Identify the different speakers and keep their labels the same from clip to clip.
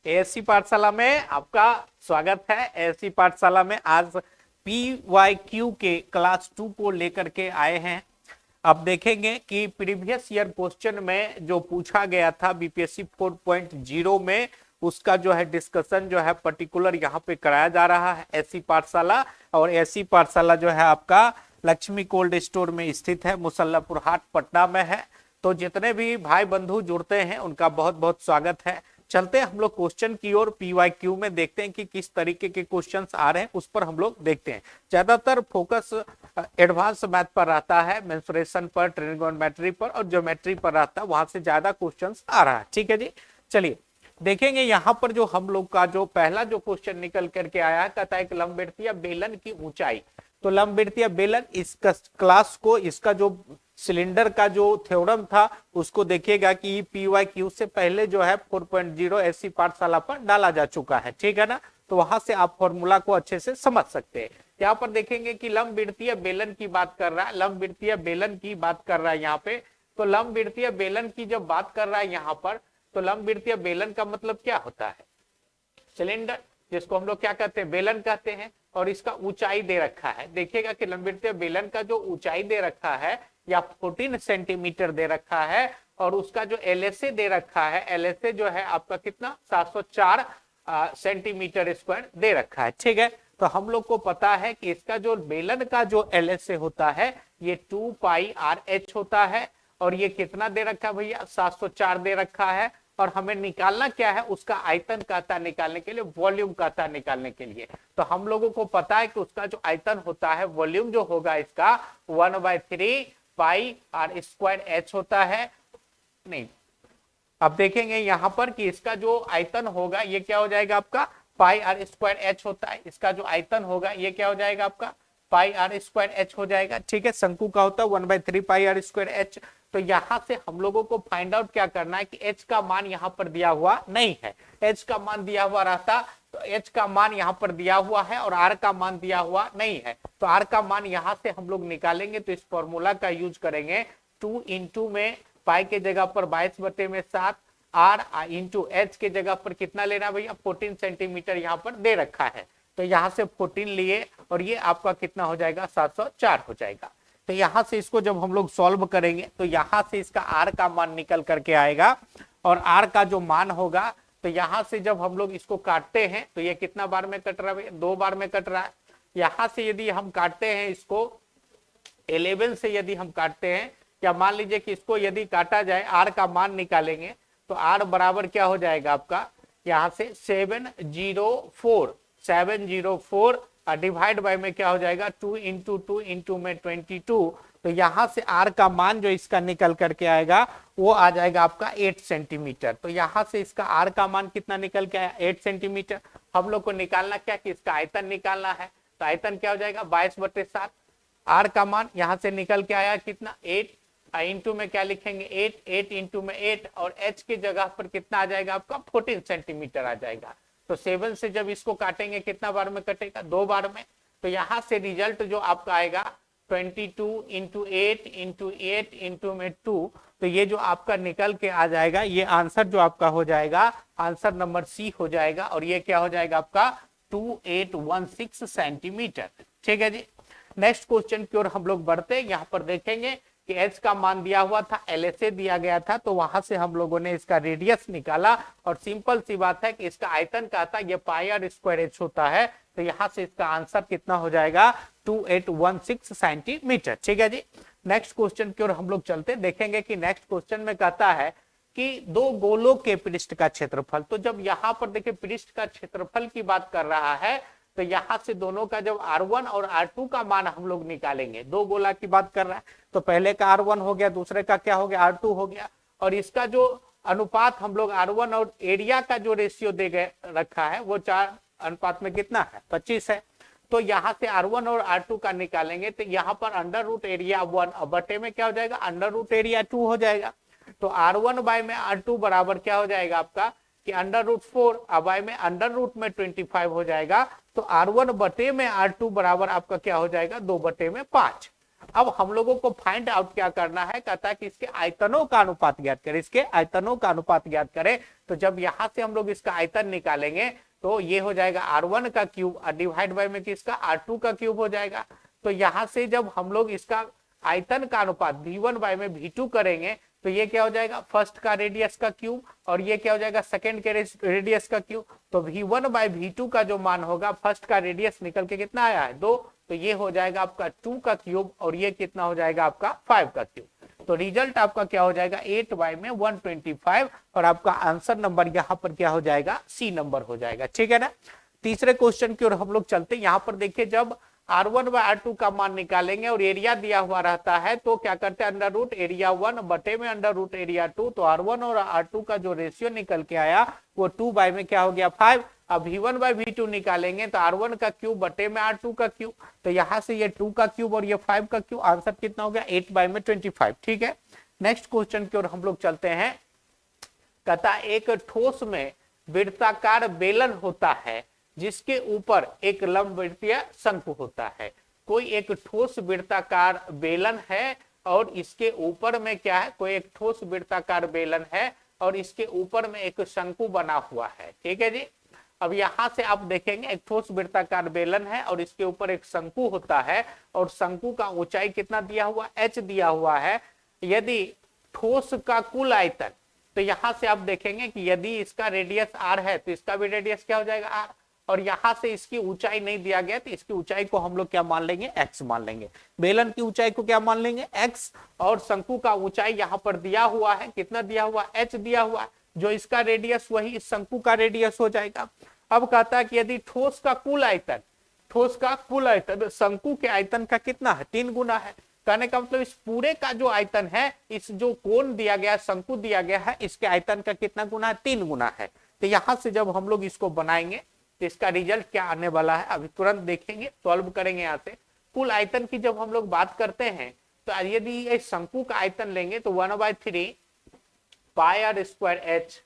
Speaker 1: ASC पाठशाला में आपका स्वागत है। एएससी पाठशाला में आज पीवाईक्यू के क्लास 2 को लेकर के आए हैं। अब देखेंगे कि प्रीवियस ईयर क्वेश्चन में जो पूछा गया था बीपीएससी 4.0 में, उसका जो है डिस्कशन जो है पर्टिकुलर यहाँ पे कराया जा रहा है एएससी पाठशाला। और एएससी पाठशाला जो है आपका लक्ष्मी कोल्ड स्टोर में स्थित है, मुसल्लापुर हाट पटना में है। तो जितने भी भाई बंधु जुड़ते हैं उनका बहुत बहुत स्वागत है। चलते हैं हम लोग क्वेश्चन की ओर। पीवाईक्यू में देखते हैं कि किस तरीके के क्वेश्चंस आ रहे हैं, उस पर हम लोग देखते हैं। ज्यादातर फोकस एडवांस मैथ पर रहता है, मेंसुरेशन पर, ट्रिग्नोमेट्री पर और ज्योमेट्री पर रहता है, वहां से ज्यादा क्वेश्चंस आ रहा है। ठीक है जी, चलिए देखेंगे यहाँ पर जो हम लोग का जो पहला जो क्वेश्चन निकल करके आया है, कहता है कि लंबवृत्तीय बेलन की ऊंचाई। तो लंबवृत्तीय बेलन इस क्लास को, इसका जो सिलेंडर का जो थ्योरम था उसको देखिएगा कि पीवाईक्यू से पहले जो है 4.0 एससी पाठशाला पर डाला जा चुका है। ठीक है ना, तो वहां से आप फॉर्मूला को अच्छे से समझ सकते हैं। यहाँ पर देखेंगे कि लंबवृत्तीय बेलन की बात कर रहा है, लंबवृत्तीय बेलन की बात कर रहा है यहाँ पे। तो लंबवृत्तीय बेलन की जब बात कर रहा है यहाँ पर, तो लंबवृत्तीय बेलन का मतलब क्या होता है? सिलेंडर, जिसको हम लोग क्या कहते हैं, बेलन कहते हैं। और इसका ऊंचाई दे रखा है। देखिएगा कि लंबवृत्तीय बेलन का जो ऊंचाई दे रखा है या 14 सेंटीमीटर दे रखा है, और उसका जो एलएसए दे रखा है, एलएसए जो है आपका कितना 704 सेंटीमीटर स्क्वायर दे रखा है। ठीक है, तो हम लोग को पता है कि इसका जो बेलन का जो एलएसए होता है ये 2 पाई आर एच होता है। और ये कितना दे रखा है भैया? 704 दे रखा है। और हमें निकालना क्या है? उसका आयतन कहता निकालने के लिए, वॉल्यूम कहता निकालने के लिए। तो हम लोगों को पता है कि उसका जो आयतन होता है, वॉल्यूम जो होगा इसका 1/3 पाई आर स्क्वायर एच होता है। नहीं, अब देखेंगे यहां पर कि इसका जो आयतन होगा ये क्या हो जाएगा आपका? पाई आर स्क्वायर एच होता है। इसका जो आयतन होगा ये क्या हो जाएगा आपका? पाई आर स्क्वायर एच हो जाएगा। ठीक है, शंकु का होता है 1/3 पाई आर स्क्वायर एच। तो यहां से हम लोगों को फाइंड आउट क्या करना है कि एच का मान यहां पर दिया हुआ नहीं है। एच का मान दिया हुआ रहता तो एच का मान यहां पर दिया हुआ है और आर का मान दिया हुआ नहीं है। तो आर का मान यहां से हम लोग निकालेंगे तो इस फॉर्मूला का यूज करेंगे। 2 इंटू में पाई के जगह पर 22/7, आर इंटू एच के जगह पर कितना लेना भैया? 14 सेंटीमीटर यहाँ पर दे रखा है। तो यहाँ से 14 लिए और ये आपका कितना हो जाएगा? 704 हो जाएगा। तो यहां से इसको जब हम लोग सॉल्व करेंगे तो यहां से इसका आर का मान निकल करके आएगा। और आर का जो मान होगा, तो यहां से जब हम लोग इसको काटते हैं तो ये कितना बार में कट रहा है? 2 बार में कट रहा है। यहां से यदि हम काटते हैं इसको 11 से, यदि हम काटते हैं, क्या मान लीजिए कि इसको यदि काटा जाए, आर का मान निकालेंगे तो आर बराबर क्या हो जाएगा आपका? यहां से 704 डिवाइड बाय में क्या हो जाएगा? 2 इंटू 2 इंटू में 22। तो यहां से आर का मान जो इसका निकल करके आएगा वो आ जाएगा आपका 8 सेंटीमीटर। तो यहां से इसका आर का मान कितना निकल के आया? 8 सेंटीमीटर। हम लोग को निकालना क्या कि इसका आयतन निकालना है। तो आयतन क्या हो जाएगा? 22/7। आर का मान यहां से निकल के आया कितना? 8 इंटू में क्या लिखेंगे? 8 इंटू में 8 और एच की जगह पर कितना आ जाएगा आपका? 14 सेंटीमीटर आ जाएगा। तो 7 से जब इसको काटेंगे कितना बार में कटेगा? 2 बार में। तो यहां से रिजल्ट जो आपका आएगा 22 इंटू 8 इंटू 8 इंटू में 2। तो ये जो आपका निकल के आ जाएगा, ये आंसर जो आपका हो जाएगा, आंसर नंबर सी हो जाएगा। और ये क्या हो जाएगा आपका? 2816 सेंटीमीटर। ठीक है जी, नेक्स्ट क्वेश्चन की ओर हम लोग बढ़ते हैं। यहाँ पर देखेंगे कि एच का मान दिया हुआ था, एलएसए दिया गया था, तो वहां से हम लोगों ने इसका रेडियस निकाला। और सिंपल सी बात है कि इसका आयतन का था, ये पाई आर स्क्वायर एच होता है। तो यहां से इसका आंसर कितना हो जाएगा? 2816 सेंटीमीटर। ठीक है जी, नेक्स्ट क्वेश्चन की ओर हम लोग चलते देखेंगे कि नेक्स्ट क्वेश्चन में कहता है कि 2 गोलों के पृष्ठ का क्षेत्रफल। तो जब यहाँ पर देखिए पृष्ठ का क्षेत्रफल की बात कर रहा है, तो यहां से दोनों का जब R1 और R2 का मान हम लोग निकालेंगे, 2 गोला की बात कर रहा है, तो पहले का R1 हो गया, दूसरे का क्या हो गया? R2 हो गया। और इसका जो अनुपात हम लोग R1 और एरिया का जो रेशियो दे गए रखा है वो 4 अनुपात में कितना है? 25 है। तो यहाँ से R1 और R2 का निकालेंगे तो यहाँ पर अंडर रूट एरिया 1 बटे में क्या हो जाएगा? अंडर रूट एरिया 2 हो जाएगा। तो R1 बाय में R2 बराबर क्या हो जाएगा आपका? कि अंडर रूट 4 अबाई में अंडर रूट में 25 हो जाएगा। तो R1 बटे में R2 बराबर आपका क्या हो जाएगा? 2 बटे में 5। अब हम लोगों को फाइंड आउट क्या करना है, कहता है कि इसके आयतनों का अनुपात ज्ञात करें, इसके आयतनों का अनुपात ज्ञात करें। तो जब यहां से हम लोग इसका आयतन निकालेंगे तो ये हो जाएगा R1 का क्यूब डिवाइड बाय में किसका R2 का क्यूब हो जाएगा। तो यहां से जब हम लोग इसका आयतन का अनुपात V1 बाय में V2 करेंगे तो ये क्या हो जाएगा, फर्स्ट का रेडियस का क्यूब, और ये क्या हो जाएगा, सेकंड के रेडियस का क्यूब। तो V1 बाय V2 का जो मान होगा, फर्स्ट का रेडियस निकल के कितना आया है 2, तो ये हो जाएगा आपका 2 का क्यूब, और ये कितना हो जाएगा आपका 5 का क्यूब। तो रिजल्ट आपका क्या हो जाएगा 8 बाय में 125, और आपका आंसर नंबर यहाँ पर क्या हो जाएगा, सी नंबर हो जाएगा। ठीक है ना। तीसरे क्वेश्चन की ओर हम लोग चलते हैं। यहाँ पर देखिए जब R1 बाय R2 का मान निकालेंगे और एरिया दिया हुआ रहता है तो क्या करते हैं, अंडर रूट एरिया 1 बटे में अंडर रूट एरिया 2। तो R1 और R2 का जो रेशियो निकल के आया वो 2 बाय में क्या हो गया 5। अब V1 बाय V2 निकालेंगे तो R1 का क्यूब बटे में R2 का क्यूब, तो यहां से ये 2 का क्यूब और ये 5 का क्यूब, आंसर कितना हो गया 8 बाय में 25। ठीक है। नेक्स्ट क्वेश्चन की ओर हम लोग चलते हैं। कहता एक ठोस में वृत्ताकार बेलन होता है जिसके ऊपर एक लंबवृत्तीय शंकु होता है। कोई एक ठोस वृत्ताकार बेलन है और इसके ऊपर में क्या है, कोई एक ठोस वृत्ताकार बेलन है और इसके ऊपर में एक शंकु बना हुआ है। ठीक है जी। अब यहां से आप देखेंगे एक ठोस वृत्ताकार बेलन है और इसके ऊपर एक शंकु होता है, और शंकु का ऊंचाई कितना दिया हुआ, h दिया हुआ है। यदि ठोस का कुल आयतन, तो यहां से आप देखेंगे कि यदि इसका रेडियस r है तो इसका भी रेडियस क्या हो जाएगा r, और यहां से इसकी ऊंचाई नहीं दिया गया तो इसकी ऊंचाई को हम लोग क्या मान लेंगे, x मान लेंगे। बेलन की ऊंचाई को क्या मान लेंगे, x, और शंकु का ऊंचाई यहां पर दिया हुआ है, कितना दिया हुआ, h दिया हुआ है। जो इसका रेडियस वही इस शंकु का रेडियस हो जाएगा। अब कहता है कि यदि ठोस का कुल आयतन, ठोस का कुल आयतन शंकु के आयतन का कितना है, 3 गुना है। कहने का मतलब इस पूरे का जो आयतन है, इस जो कोण दिया गया, शंकु दिया गया है, इसके आयतन का कितना गुना है, 3 गुना है। तो यहां से जब हम लोग इसको बनाएंगे तो इसका रिजल्ट क्या आने वाला है, अभी तुरंत देखेंगे, सॉल्व करेंगे। यहाँ से कुल आयतन की जब हम लोग बात करते हैं तो यदि ये शंकु का आयतन लेंगे तो 1/3 pi r square h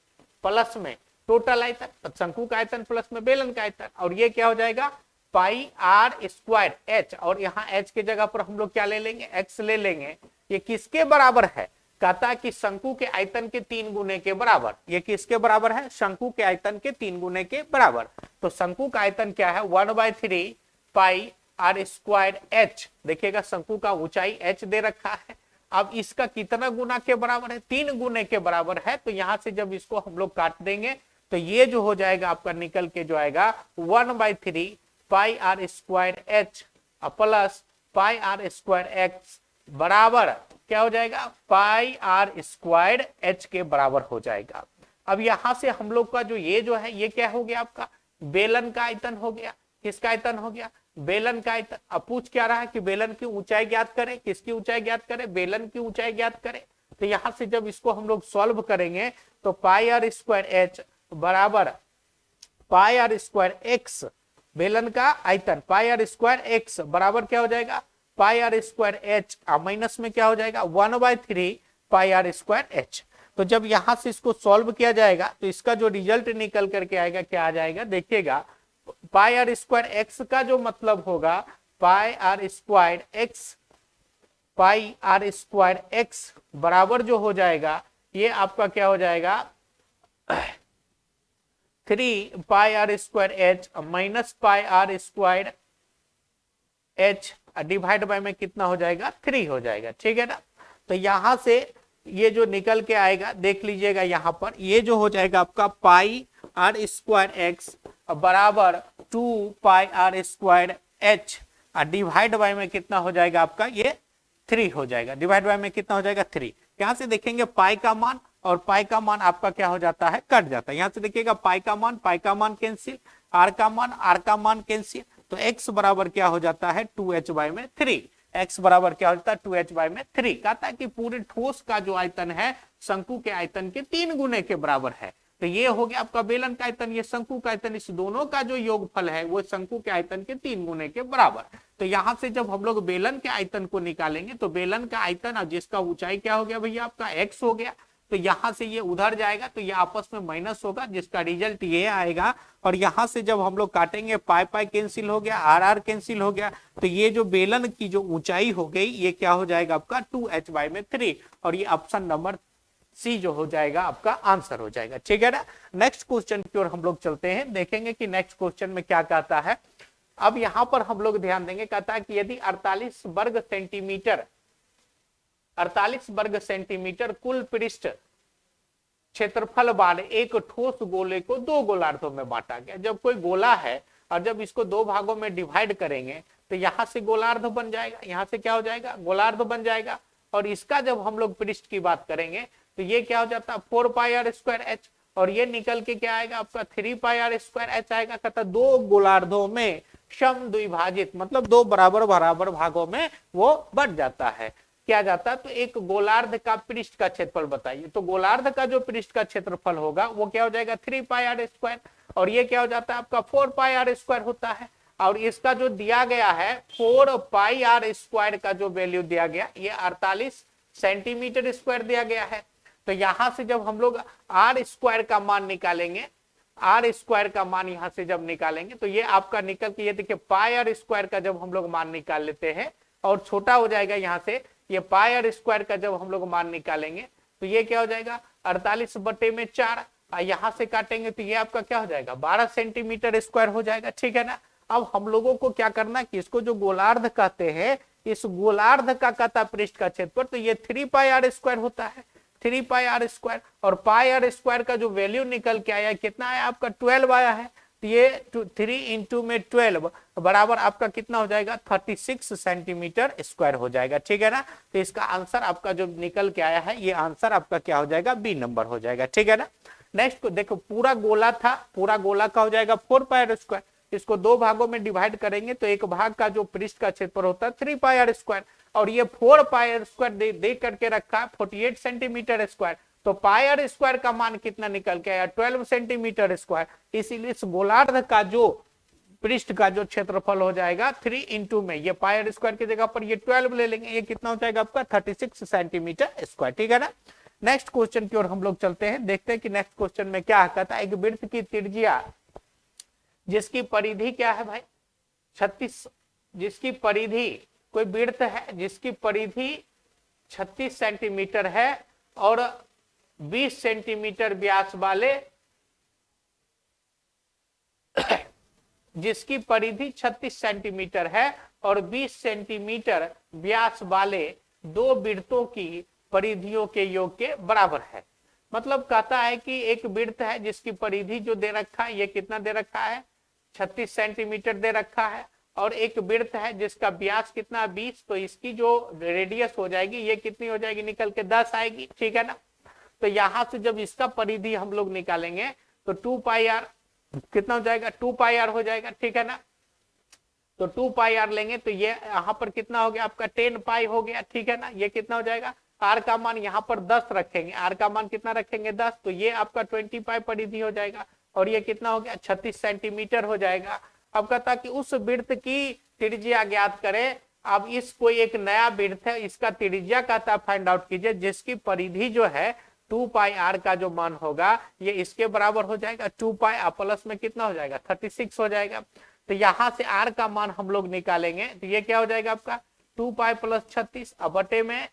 Speaker 1: plus में टोटल आयतन, शंकु का आयतन प्लस में बेलन का आयतन, और ये क्या हो जाएगा पाई आर स्क्वायर एच, और यहाँ एच की जगह पर हम लोग क्या ले लेंगे, एक्स ले लेंगे। ये किसके बराबर है, कहता है कि शंकु के आयतन के 3 गुने के बराबर। ये किसके बराबर है, शंकु के आयतन के 3 गुने के बराबर। तो शंकु का आयतन क्या है 1/3 पाई आर स्क्वायर एच। देखिएगा शंकु का ऊंचाई h दे रखा है। अब इसका कितना गुना के बराबर है, 3 गुने के बराबर है। तो यहां से जब इसको हम लोग काट देंगे तो ये जो हो जाएगा आपका निकल के जो आएगा 1/3 pi r square h plus pi r square x बराबर क्या हो जाएगा, पाई आर स्क्वायर एच के बराबर हो जाएगा। अब यहां से हम लोग का जो ये जो है ये क्या हो गया, आपका बेलन का आयतन हो गया। किसका आयतन हो गया, बेलन का आयतन। अब पूछ क्या रहा है कि बेलन की ऊंचाई ज्ञात करें, किसकी ऊंचाई ज्ञात करें, बेलन की ऊंचाई ज्ञात करें। तो यहां से जब इसको हम लोग सॉल्व करेंगे तो पाई आर स्क्वायर एच बराबर पाई आर स्क्वायर एक्स, बेलन का आयतन पाई आर स्क्वायर एक्स बराबर क्या हो जाएगा, पाई आर स्क्वायर एच, माइनस में क्या हो जाएगा 1/3 पाई आर स्क्वायर एच। तो जब यहां से इसको सॉल्व किया जाएगा तो इसका जो रिजल्ट निकल करके आएगा क्या आ जाएगा, देखिएगा पाई आर स्क्वायर एक्स का जो मतलब होगा pi r square x, pi r square x बराबर जो हो जाएगा ये आपका क्या हो जाएगा 3 pi r square h minus pi r square h divide by में कितना हो जाएगा 3 हो जाएगा। ठीक है ना। तो यहां से ये जो निकल के आएगा देख लीजिएगा, यहां पर ये जो हो जाएगा आपका पाई आर स्क्वायर एक्स बराबर 2 pi r square h divide by में कितना हो जाएगा आपका ये 3 हो जाएगा। डिवाइड बाय में कितना हो जाएगा 3। यहां से देखेंगे पाई का मान और पाई का मान आपका क्या हो जाता है, कट जाता है। यहां से देखिएगा पाई का मान कैंसिल, आर का मान कैंसिल। तो x बराबर क्या हो जाता है 2h बाय में 3। x बराबर क्या हो जाता है 2h बाय में 3। कहता है कि पूरे ठोस का जो आयतन है शंकु के आयतन के 3 गुने के बराबर है। तो ये हो गया आपका बेलन का आयतन, ये शंकु का आयतन, इस दोनों का जो योगफल है वो शंकु के आयतन के 3 गुने के बराबर। तो यहां से जब हम लोग बेलन के आयतन को निकालेंगे तो बेलन का आयतन जिसका ऊंचाई क्या हो गया भैया आपका x हो गया, तो यहाँ से ये उधर जाएगा तो ये आपस में माइनस होगा, जिसका रिजल्ट ये आएगा। और यहाँ से जब हम लोग काटेंगे पाई पाई कैंसिल हो गया, आर आर कैंसिल हो गया, तो ये जो बेलन की जो ऊंचाई हो गई ये क्या हो जाएगा आपका 2h/3, और ये ऑप्शन नंबर सी जो हो जाएगा आपका आंसर हो जाएगा। ठीक है ना। नेक्स्ट क्वेश्चन की ओर हम लोग चलते हैं, देखेंगे कि नेक्स्ट क्वेश्चन में क्या कहता है। अब यहां पर हम लोग ध्यान देंगे, कहता है कि यदि 48 वर्ग सेंटीमीटर कुल पृष्ठ क्षेत्रफल वाले एक ठोस गोले को दो गोलार्धों में बांटा गया। जब कोई गोला है और जब इसको दो भागों में डिवाइड करेंगे तो यहां से गोलार्ध बन जाएगा, यहां से क्या हो जाएगा गोलार्ध बन जाएगा। और इसका जब हम लोग पृष्ठ की बात करेंगे तो ये क्या हो जाता है 4πr²h, और ये निकल के क्या आएगा आपका 3πr² आएगा। कहता दो गोलार्धों में सम द्विभाजित, मतलब दो बराबर बराबर भागों में वो बढ़ जाता है। क्या जाता है तो एक गोलार्ध का पृष्ठ का क्षेत्रफल बताइए, तो गोलार्ध का जो पृष्ठ का क्षेत्रफल होगा वो क्या हो जाएगा 3πr², और ये क्या हो जाता है आपका 4πr² होता है। और इसका जो दिया गया है 4πr² का जो वैल्यू दिया गया ये 48 सेंटीमीटर स्क्वायर दिया गया है। तो यहां से जब हम लोग r² का मान निकालेंगे, r² का मान यहां से जब निकालेंगे तो ये आपका निकल के ये देखिए πr² का जब हम लोग मान निकाल लेते हैं और छोटा हो जाएगा यहाँ से, ये πr² का जब हम लोग मान निकालेंगे तो ये क्या हो जाएगा 48/4, यहां से काटेंगे तो ये आपका क्या हो जाएगा 12 सेंटीमीटर स्क्वायर हो जाएगा। ठीक है ना। अब हम लोगों को क्या करना कि इसको जो गोलार्ध कहते हैं, इस गोलार्ध का कहता पृष्ठ का क्षेत्रफल, तो ये 3πr² होता है, 3πr², और πr² का जो वैल्यू निकल के आया कितना है आपका 12 आया है। तो ये 3 × में 12 बराबर आपका कितना हो जाएगा 36 सेंटीमीटर स्क्वायर हो जाएगा। ठीक है ना। तो इसका आंसर आपका जो निकल के आया है ये आंसर आपका क्या हो जाएगा बी नंबर हो जाएगा। ठीक है ना। नेक्स्ट को देखो, पूरा गोला था, पूरा गोला का हो जाएगा 4πr², इसको दो भागों में डिवाइड करेंगे तो एक भाग का जो पृष्ठ का क्षेत्रफल होता है 3πr², और ये 4πr² दे करके रखा है 48 सेंटीमीटर स्क्वायर, तो πr² का मान कितना निकल के आया 12 सेंटीमीटर स्क्वायर। इसीलिए इस गोलार्ध का जो पृष्ठ का जो क्षेत्रफल हो जाएगा 3 × में ये πr² की जगह पर ये 12 ले लेंगे, ये कितना हो जाएगा आपका 36 सेंटीमीटर स्क्वायर। ठीक है ना। नेक्स्ट क्वेश्चन की ओर हम लोग चलते हैं, देखते हैं कि नेक्स्ट क्वेश्चन में क्या कहता है। एक वृत्त की त्रिज्या जिसकी परिधि क्या है भाई 36, जिसकी परिधि कोई वृत्त है जिसकी परिधि 36 सेंटीमीटर है और 20 सेंटीमीटर व्यास वाले जिसकी परिधि 36 सेंटीमीटर है और 20 सेंटीमीटर व्यास वाले दो वृत्तों की परिधियों के योग के बराबर है। मतलब कहता है कि एक वृत्त है जिसकी परिधि जो दे रखा है ये कितना दे रखा है 36 सेंटीमीटर दे रखा है, और एक वृत्त है जिसका व्यास कितना 20, तो इसकी जो रेडियस हो जाएगी ये कितनी हो जाएगी निकल के 10 आएगी। ठीक है ना। तो यहां से जब इसका परिधि हम लोग निकालेंगे तो 2πr कितना हो जाएगा 2πr हो जाएगा। ठीक है ना। तो 2πr लेंगे तो ये यहाँ पर कितना हो गया आपका 10π हो गया। ठीक है ना। ये कितना हो जाएगा r का मान यहाँ पर 10 रखेंगे, r का मान कितना रखेंगे 10, तो ये आपका 20π परिधि हो जाएगा, और ये कितना हो गया 36 सेंटीमीटर हो जाएगा। अब कहता कि उस वृत्त की त्रिज्या ज्ञात करें। अब इस कोई एक नया वृत्त है, इसका त्रिज्या कहता फाइंड आउट कीजिए, जिसकी परिधि जो है 2πr का जो मान होगा ये इसके बराबर हो जाएगा 2π प्लस में कितना हो जाएगा 36 हो जाएगा। तो यहाँ से r का मान हम लोग निकालेंगे तो ये क्या हो जाएगा आपका 2π + 36 अब बटे में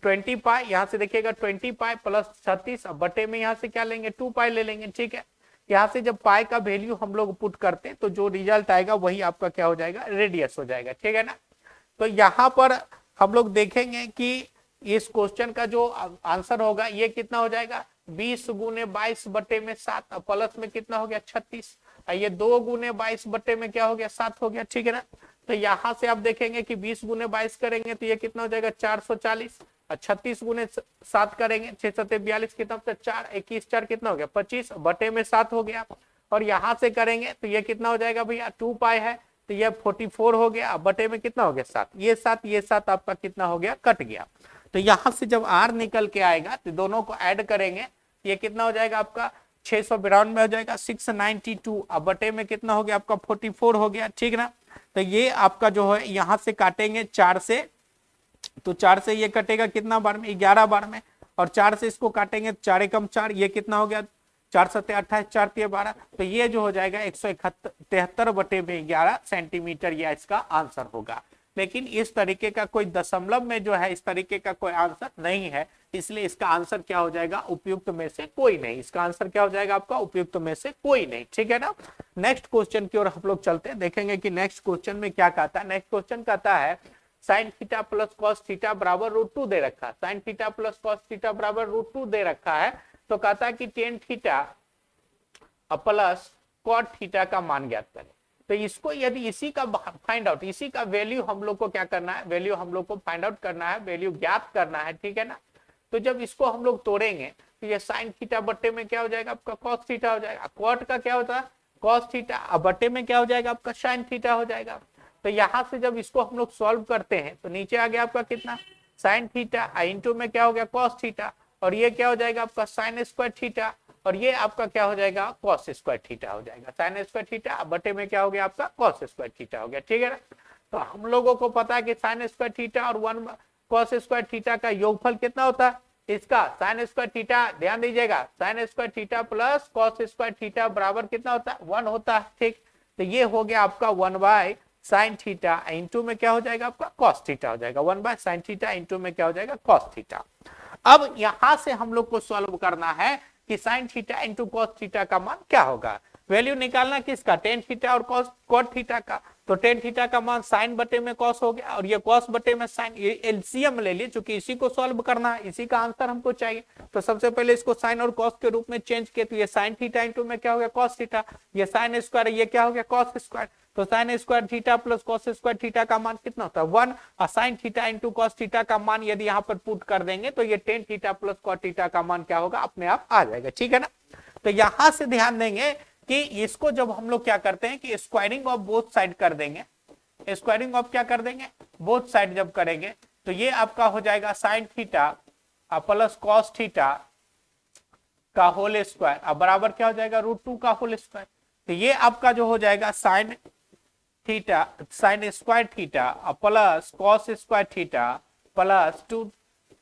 Speaker 1: 20π, यहाँ से देखिएगा 20π + 36 अब बटे में यहाँ से क्या लेंगे 2π ले लेंगे। ठीक है। यहाँ से जब पाई का वैल्यू हम लोग पुट करते हैं तो जो रिजल्ट आएगा वही आपका क्या हो जाएगा रेडियस हो जाएगा। ठीक है ना। तो यहाँ पर हम लोग देखेंगे कि इस क्वेश्चन का जो आंसर होगा ये कितना हो जाएगा 20 × 22 बटे में 7 प्लस में कितना हो गया 36, ये 2 × 22 बटे में क्या हो गया 7 हो गया। ठीक है ना। तो यहाँ से आप देखेंगे कि 20 × 22 करेंगे तो ये कितना हो जाएगा 440, 36 × 7 करेंगे 6 × 42 कितना 4, 21 4 कितना हो गया 25 बटे में 7 हो गया। और यहाँ से करेंगे तो ये कितना हो जाएगा भैया 2π है तो ये 44 हो गया, बटे में कितना हो गया 7, ये 7 आपका कितना हो गया कट गया। तो यहाँ से जब r निकल के आएगा तो दोनों को ऐड करेंगे, ये कितना हो जाएगा आपका 692 में हो जाएगा 692, अब बटे में कितना हो गया आपका 44 हो गया। ठीक ना। तो ये आपका जो है यहाँ से काटेंगे 4 से तो 4 से ये कटेगा कितना बार में, 11 बार में, और 4 से इसको काटेंगे 4 एकम 4, ये कितना हो गया 4 सत्ते 28, 4 तिये 12, तो ये जो हो जाएगा 173/11 सेंटीमीटर, यह इसका आंसर होगा। लेकिन इस तरीके का कोई दशमलव में जो है इस तरीके का कोई आंसर नहीं है, इसलिए इसका आंसर क्या हो जाएगा, उपयुक्त में से कोई नहीं। इसका आंसर क्या हो जाएगा आपका, उपयुक्त में से कोई नहीं। ठीक है ना। नेक्स्ट क्वेश्चन की ओर हम लोग चलते हैं, देखेंगे कि नेक्स्ट क्वेश्चन में क्या कहता है। नेक्स्ट क्वेश्चन कहता है sine theta plus cos theta बराबर √2 दे रखा है। Sine theta plus cos theta बराबर √2 दे रखा है, तो कहता है कि tan theta plus cot theta का मान ज्ञात करें। तो इसको यदि इसी का फाइंड आउट, इसी का वैल्यू हम लोग को क्या करना है, वैल्यू हम लोग को फाइंड आउट करना है, वैल्यू ज्ञात करना है। ठीक है ना। तो जब इसको हम लोग तोड़ेंगे तो ये साइन थीटा बट्टे में क्या हो जाएगा आपका कॉस थीटा हो जाएगा। कॉट का क्या होता है कॉस थीटा, अब बट्टे में क्या हो जाएगा आपका साइन थीटा हो जाएगा। तो यहां से जब इसको हम लोग सॉल्व करते हैं तो नीचे आ गया आपका कितना साइन थीटा, इंटू में क्या हो गया कॉस थीटा, और ये क्या हो जाएगा आपका साइन स्क्वायर थीटा, और ये आपका क्या हो जाएगा कॉस स्क्वायर थीटा हो जाएगा। साइन स्क्वायर थीटा बटे में क्या हो गया आपका कॉस स्क्वायर थीटा हो गया। ठीक है ना। तो हम लोगों को पता है कि साइन स्क्वायर थीटा और 1 कॉस स्क्वायर थीटा का योगफल कितना होता है, इसका साइन स्क्वायर थीटा, ध्यान दीजिएगा, sine square theta plus cos square theta बराबर कितना होता है 1 होता है। ठीक, तो ये हो गया आपका 1 साइन थीटा, इंटू में क्या हो जाएगा आपका कॉस थीटा हो जाएगा। 1 साइन थीटा इंटू में क्या हो जाएगा कॉस थीटा। अब यहां से हम लोग को सॉल्व करना है कि sine theta into cos theta का मान क्या होगा। वैल्यू निकालना किसका, टेन थीटा और कॉट थीटा का। तो टेन थीटा का मान साइन बटे में कॉस हो गया, और ये कॉस बटे में साइन, ये एलसीएम ले लिए, चूंकि इसी को सॉल्व करना है, इसी का आंसर हमको चाहिए। तो सबसे पहले इसको साइन और कॉस के रूप में चेंज किया, तो ये साइन थीटा इंटू में क्या हो गया कॉस थीटा, ये साइन स्क्वायर, ये क्या हो गया कॉस स्क्वायर। तो sine square theta plus cos square theta का मान कितना होता है 1, और sine theta into cos theta का मान यदि यहाँ पर पुट कर देंगे तो ये ten theta plus cos theta का मान क्या होगा अपने आप आ जाएगा। ठीक है ना। तो यहां से ध्यान देंगे कि इसको जब हम लोग क्या करते हैं कि स्क्वायरिंग ऑफ बोथ साइड कर देंगे, स्क्वायरिंग ऑफ क्या कर देंगे बोथ साइड जब करेंगे तो ये आपका हो जाएगा sign theta plus cos theta का होल स्क्वायर, अब बराबर क्या हो जाएगा √2 का होल स्क्वायर। तो ये आपका जो हो जाएगा sine theta, sine square theta plus cos square theta plus 2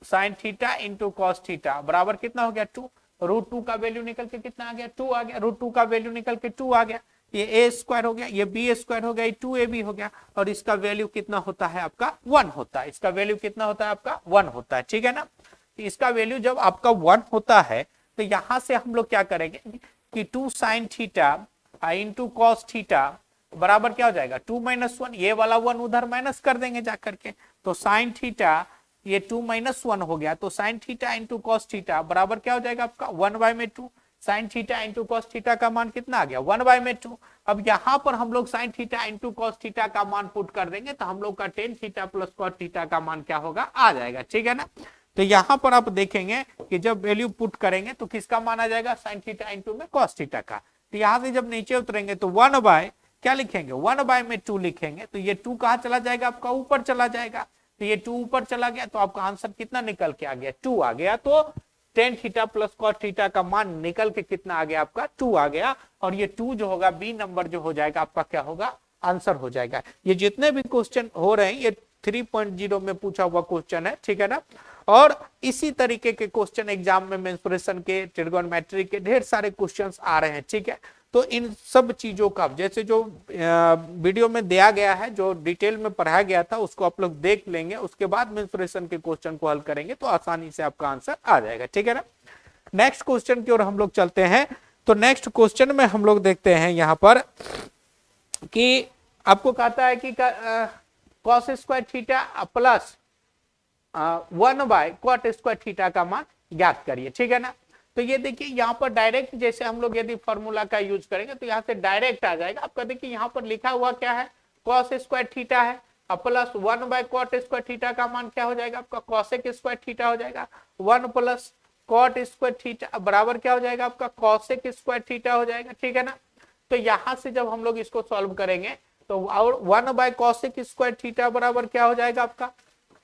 Speaker 1: sine theta into cos theta बराबर कितना हो गया 2। √2 का वैल्यू निकल के कितना आ गया 2 आ गया, √2 का वैल्यू निकल के 2 आ गया। ये ए स्क्वायर हो गया, ये बी स्क्वायर हो गया, ये 2ab हो गया, और इसका वैल्यू कितना होता है आपका 1 होता है। इसका वैल्यू कितना होता है आपका 1 होता है। ठीक है ना। तो इसका वैल्यू जब आपका 1 होता है तो यहां से हम लोग क्या करेंगे कि 2 sine theta into cos theta बराबर क्या हो जाएगा 2 - 1, ये वाला 1 उधर माइनस कर देंगे जाकर के, तो साइन थीटा ये 2 - 1 हो गया, तो sine theta into cos theta बराबर क्या हो जाएगा आपका 1/2। Sine theta into cos theta का मान कितना आ गया 1/2। अब यहां पर हम लोग sine theta into cos theta का मान पुट कर देंगे तो हम लोग का ten theta plus cos theta का मान क्या होगा आ जाएगा। ठीक है ना। तो यहां पर आप देखेंगे कि जब वैल्यू पुट करेंगे तो किसका मान आ जाएगा साइन थीटा इंटू में कॉस थीटा का। तो यहां से जब नीचे उतरेंगे तो 1 क्या लिखेंगे 1/2 लिखेंगे, तो ये 2 कहां चला जाएगा आपका ऊपर चला जाएगा, तो ये 2 ऊपर चला गया, तो आपका आंसर कितना निकल के आ गया 2 आ गया। तो ten theta plus cos theta का मान निकल के कितना आ गया आपका 2 आ गया, और ये 2 जो होगा बी नंबर जो हो जाएगा आपका क्या होगा आंसर हो जाएगा। ये जितने भी क्वेश्चन हो रहे हैं ये 3.0 में पूछा हुआ क्वेश्चन है। ठीक है ना। और इसी तरीके के क्वेश्चन एग्जाम में मेंसुरेशन के, ट्रिगोनोमेट्री के ढेर सारे क्वेश्चंस आ रहे हैं। ठीक है। तो इन सब चीजों का जैसे जो वीडियो में दिया गया है, जो डिटेल में पढ़ाया गया था, उसको आप लोग देख लेंगे, उसके बाद मेंसुरेशन के क्वेश्चन को हल करेंगे तो आसानी से आपका आंसर आ जाएगा। ठीक है ना। नेक्स्ट क्वेश्चन की ओर हम लोग चलते हैं। तो नेक्स्ट क्वेश्चन में हम लोग देखते हैं यहाँ पर कि आपको कहता है कि कॉस स्क्वायर थीटा प्लस 1/कॉट स्क्वायर थीटा का मान ज्ञात करिए। ठीक है ना। तो ये देखिए यहाँ पर डायरेक्ट जैसे हम लोग यदि फॉर्मूला का यूज करेंगे तो यहाँ से डायरेक्ट आ जाएगा। आपका देखिए यहाँ पर लिखा हुआ क्या है कॉस स्क्वायर थीटा है, प्लस 1/कॉट स्क्वायर थीटा का मान क्या हो जाएगा आपका कॉसेक स्क्वायर थीटा हो जाएगा। 1 प्लस कॉट स्क्वायर थीटा बराबर क्या हो जाएगा आपका कॉसेक स्क्वायर थीटा हो जाएगा। ठीक है ना। तो यहाँ से जब हम लोग इसको सॉल्व करेंगे तो 1/कॉसेक स्क्वायर थीटा बराबर क्या हो जाएगा आपका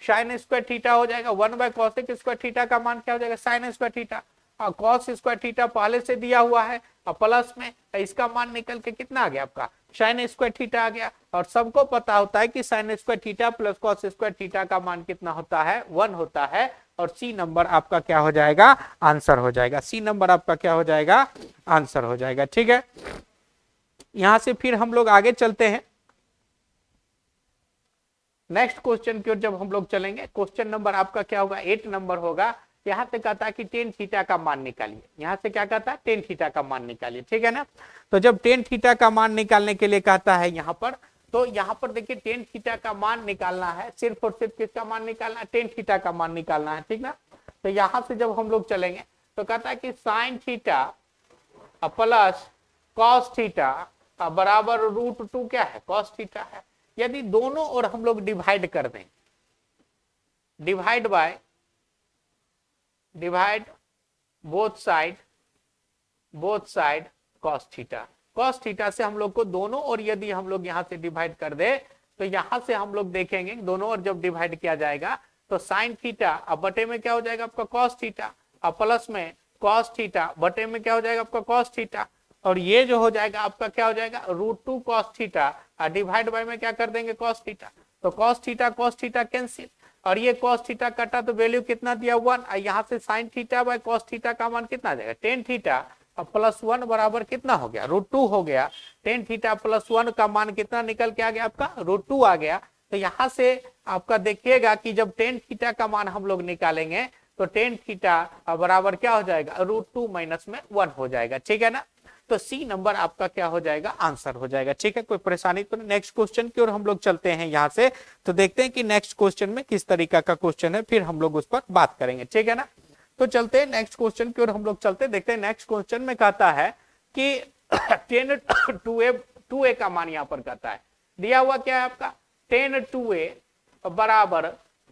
Speaker 1: साइन स्क्वायर थीटा हो जाएगा। 1/कॉसेक स्क्वायर थीटा का मान क्या हो जाएगा sine square theta, cos square theta पहले से दिया हुआ है और प्लस में इसका मान निकल के कितना आ गया आपका साइन स्क्वायर थीटा आ गया। और सबको पता होता है कि sine square theta plus cos square theta का मान कितना होता है, 1 होता है। और सी नंबर आपका क्या हो जाएगा, आंसर हो जाएगा। सी नंबर आपका क्या हो जाएगा, आंसर हो जाएगा। ठीक है, यहां से फिर हम लोग आगे चलते हैं नेक्स्ट क्वेश्चन की ओर। जब हम लोग चलेंगे क्वेश्चन नंबर आपका क्या होगा, 8 नंबर होगा। यहां से कहता है कि टेन थीटा का मान निकालिए। यहां से क्या कहता है, टेन थीटा का मान निकालिए। ठीक है ना। तो जब टेन थीटा का मान निकालने के लिए कहता है यहां पर, तो यहां पर देखिए टेन थीटा का मान निकालना है, सिर्फ और सिर्फ किसका मान निकालना है, टेन थीटा का मान निकालना है। ठीक ना। तो यहां से जब हम लोग चलेंगे तो कहता है कि sign theta plus cos theta बराबर √2 क्या है, कॉस थीटा है। यदि दोनों ओर हम लोग डिवाइड कर दें, divide both side cos theta से हम लोग को दोनों ओर यदि हम लोग यहां से डिवाइड कर दे, तो यहां से हम लोग देखेंगे दोनों ओर जब डिवाइड किया जाएगा तो साइन थीटा अब बटे में क्या हो जाएगा आपका कॉस थीटा, और प्लस में कॉस थीटा बटे में क्या हो जाएगा आपका कॉस थीटा। और ये जो हो जाएगा आपका क्या हो जाएगा, √2 कॉस थीटा, और डिवाइड बाय में क्या कर देंगे कॉस थीटा। तो कॉस थीटा कैंसिल, और ये कॉस थीटा कटा तो वैल्यू कितना दिया 1। यहाँ से sine theta by cos theta का मान कितना आ जाएगा, टेन थीटा और प्लस 1 बराबर कितना हो गया, √2 हो गया। टेन थीटा प्लस 1 का मान कितना निकल के आ गया आपका, √2 आ गया। तो यहाँ से आपका देखिएगा कि जब टेन थीटा का मान हम लोग निकालेंगे तो टेन थीटा बराबर क्या हो जाएगा, √2 माइनस में 1 हो जाएगा। ठीक है ना। तो सी नंबर आपका क्या हो जाएगा, आंसर हो जाएगा। ठीक है, कोई परेशानी तो नहीं। नेक्स्ट क्वेश्चन की ओर हम लोग चलते हैं यहां से, तो देखते हैं कि नेक्स्ट क्वेश्चन में किस तरीका का क्वेश्चन है, फिर हम लोग उस पर बात करेंगे। ठीक है ना। तो चलते हैं नेक्स्ट क्वेश्चन की ओर हम लोग चलते हैं, देखते हैं नेक्स्ट क्वेश्चन में कहता है कि टेन 2a का मान यहाँ पर कहता है, दिया हुआ क्या है आपका, टेन 2a बराबर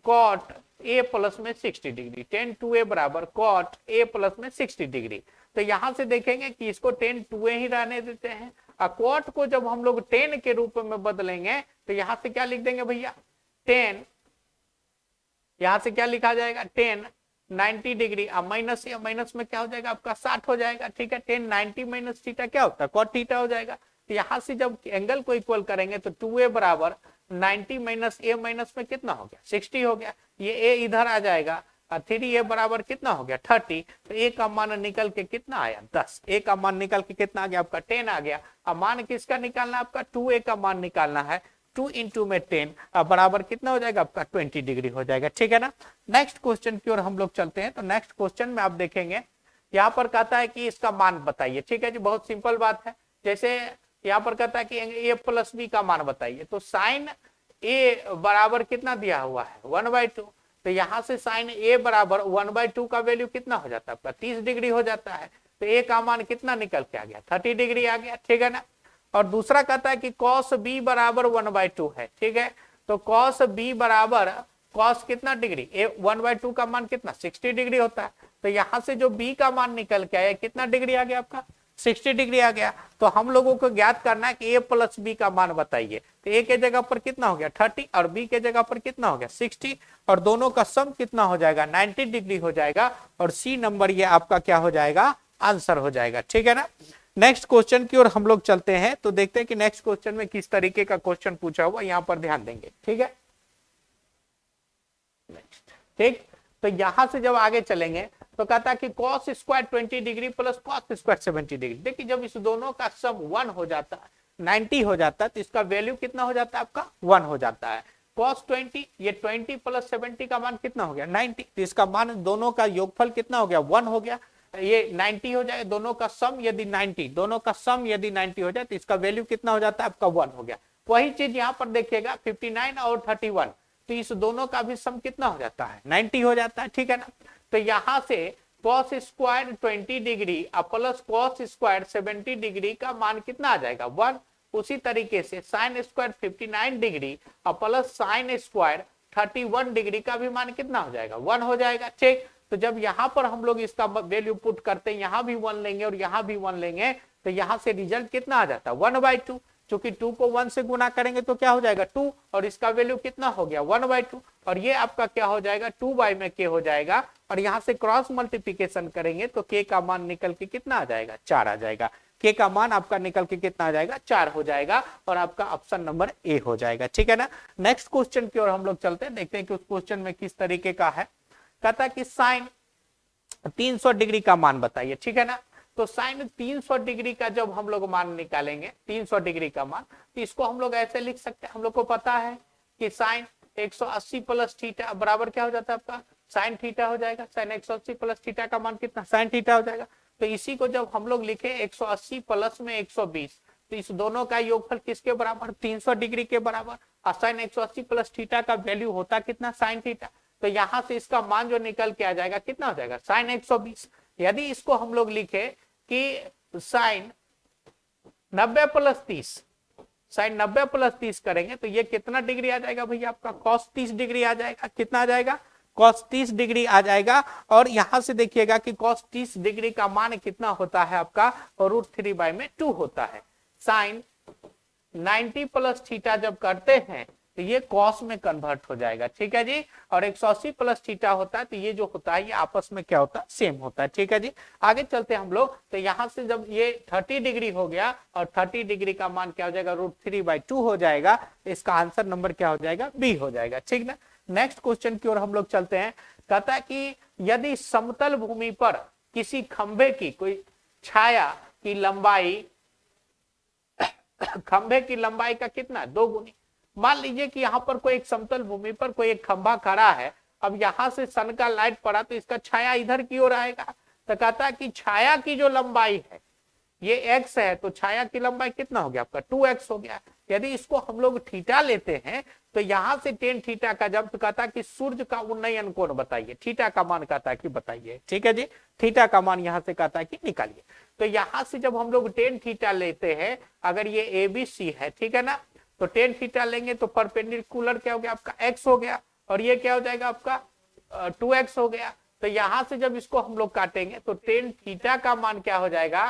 Speaker 1: कॉट a प्लस में 60 डिग्री, टेन 2a बराबर कॉट a प्लस में 60 डिग्री। तो यहां से देखेंगे कि इसको टेन 2a ही रहने देते हैं, और कॉट को जब हम लोग 10 के रूप में बदलेंगे तो यहां से क्या लिख देंगे भैया, 10, यहां से क्या लिखा जाएगा 10 90 डिग्री, अब माइनस या माइनस में क्या हो जाएगा आपका 60 हो जाएगा। ठीक है, 10 90 माइनस थीटा क्या होता है, कॉट थीटा हो जाएगा। तो यहां से जब एंगल को इक्वल करेंगे तो 2a बराबर 90 माइनस a माइनस में कितना हो गया, 60 हो गया। ये a इधर आ जाएगा, 3a बराबर कितना हो गया 30। तो a का मान निकल के कितना आया 10, a का मान निकल के कितना आ गया आपका 10 आ गया। अब मान किसका निकालना है आपका, 2a का मान निकालना है, 2 इंटू में 10 बराबर कितना हो जाएगा आपका 20 डिग्री हो जाएगा। ठीक है ना। नेक्स्ट क्वेश्चन की ओर हम लोग चलते हैं। तो नेक्स्ट क्वेश्चन में आप देखेंगे यहाँ पर कहता है कि इसका मान बताइए। ठीक है जी, बहुत सिंपल बात है। जैसे यहाँ पर कहता है कि a प्लस b का मान बताइए, तो साइन a बराबर कितना दिया हुआ है 1/2। तो यहां से साइन a बराबर 1/2 का वैल्यू कितना हो जाता है आपका 30 डिग्री हो जाता है। तो a का मान कितना निकल के आ गया 30 डिग्री आ गया। ठीक है ना। और दूसरा कहता है कि cos b बराबर 1/2 है। ठीक है, तो cos b बराबर cos कितना डिग्री, 1/2 का मान कितना 60 डिग्री होता है। तो यहां से जो b का मान निकल के आया कितना डिग्री आ गया आपका 60 डिग्री आ गया। तो हम लोगों को ज्ञात करना है कि a प्लस b का मान बताइए। तो a के जगह पर कितना हो गया 30 और b के जगह पर कितना हो गया 60, और दोनों का सम कितना हो जाएगा 90 डिग्री हो जाएगा। और सी नंबर ये आपका क्या हो जाएगा, आंसर हो जाएगा। ठीक है ना। नेक्स्ट क्वेश्चन की ओर हम लोग चलते हैं, तो देखते हैं कि नेक्स्ट क्वेश्चन में किस तरीके का क्वेश्चन पूछा हुआ, यहाँ पर ध्यान देंगे। ठीक है, ठीक। तो यहां से जब आगे चलेंगे तो कहता है कि cos square 20 degree plus cos square 70 degree. देखिए जब इस दोनों का सम 1 हो जाता है 90 हो जाता है, तो इसका वैल्यू कितना हो जाता है आपका 1 हो जाता है। cos 20, ये 20 प्लस 70 का मान कितना हो गया 90, तो इसका मान दोनों का योगफल कितना हो गया 1 हो गया। ये 90 हो जाए, दोनों का सम यदि 90 हो जाए तो इसका वैल्यू कितना हो जाता है आपका 1 हो गया। वही चीज यहाँ पर देखिएगा 59 और 31, तो इस दोनों का भी सम कितना हो जाता है 90 हो जाता है। ठीक है ना। तो यहां से cos square 20 degree plus cos square 70 degree का मान कितना आ जाएगा 1। उसी तरीके से sine square 59 degree plus sine square 31 degree का भी मान कितना हो जाएगा 1 हो जाएगा। ठीक। तो जब यहाँ पर हम लोग इसका वैल्यू पुट करते हैं, यहाँ भी 1 लेंगे और यहाँ भी 1 लेंगे, तो यहाँ से रिजल्ट कितना आ जाता है 1/2। चूंकि 2 को 1 से गुना करेंगे तो क्या हो जाएगा 2, और इसका वैल्यू कितना हो गया 1/2, और ये आपका क्या हो जाएगा 2 में k हो जाएगा। और यहाँ से क्रॉस मल्टीप्लीकेशन करेंगे तो k का मान निकल के कितना आ जाएगा 4 आ जाएगा। के का मान आपका निकल के कितना आ जाएगा 4 हो जाएगा और आपका ऑप्शन नंबर ए हो जाएगा। ठीक है ना। नेक्स्ट क्वेश्चन की ओर हम लोग चलते हैं, देखते हैं कि उस क्वेश्चन में किस तरीके का है। कहता है कि साइन 300 डिग्री का मान बताइए। ठीक है ना। तो साइन 300 डिग्री का जब हम लोग मान निकालेंगे 300 डिग्री का मान, तो इसको हम लोग ऐसे लिख सकते हैं। हम लोग को पता है कि साइन 180 प्लस थीटा बराबर क्या हो जाता है आपका साइन थीटा हो जाएगा। साइन 180 प्लस थीटा का मान कितना साइन थीटा हो जाएगा। तो इसी को जब हम लोग लिखे 180 प्लस में 120, तो इस दोनों का योगफल किसके बराबर 300 डिग्री के बराबर। और साइन 180 प्लस थीटा का वैल्यू होता कितना साइन थीटा। तो यहां से इसका मान जो निकल के आ जाएगा कितना हो जाएगा साइन 120। यदि इसको हम लोग लिखे कि साइन 90 प्लस 30, साइन 90 प्लस 30 करेंगे तो ये कितना डिग्री आ जाएगा भैया आपका कॉस 30 डिग्री आ जाएगा। कितना आ जाएगा कॉस 30 डिग्री आ जाएगा। और यहां से देखिएगा कि कॉस 30 डिग्री का मान कितना होता है आपका √3/2 होता है। साइन 90 प्लस थीटा जब करते हैं तो ये कॉस में कन्वर्ट हो जाएगा। ठीक है जी। और 180 प्लस थीटा होता है तो ये जो होता है ये आपस में क्या होता है सेम होता है। ठीक है जी। आगे चलते हैं हम लोग। तो यहां से जब ये 30 डिग्री हो गया और 30 डिग्री का मान क्या हो जाएगा √3/2 हो जाएगा, तो इसका आंसर नंबर क्या हो जाएगा बी हो जाएगा। ठीक ना। नेक्स्ट क्वेश्चन की ओर हम लोग चलते हैं। कहता है कि यदि समतल भूमि पर किसी खंभे की कोई छाया की लंबाई खंभे की लंबाई का कितना 2 गुनी। मान लीजिए कि यहाँ पर कोई एक समतल भूमि पर कोई एक खंभा खड़ा है। अब यहां से सन का लाइट पड़ा तो इसका छाया इधर की ओर आएगा। तो कहता है कि छाया की जो लंबाई है ये x है, तो छाया की लंबाई कितना हो गया आपका 2x हो गया। यदि इसको हम लोग थीटा लेते हैं तो यहां से टेन थीटा का जब, तो कहता है कि सूर्य का उन्नयन कोण बताइए। थीटा का मान कहता है कि बताइए। ठीक है जी। थीटा का मान यहां से कहता है कि निकालिए। तो यहां से जब हम लोग टेन थीटा लेते हैं, अगर ये ABC है, ठीक है ना, तो टेन थीटा लेंगे तो परपेंडिकुलर क्या हो गया आपका x हो गया और ये क्या हो जाएगा आपका 2x हो गया। तो यहां से जब इसको हम लोग काटेंगे तो टेन थीटा का मान क्या हो जाएगा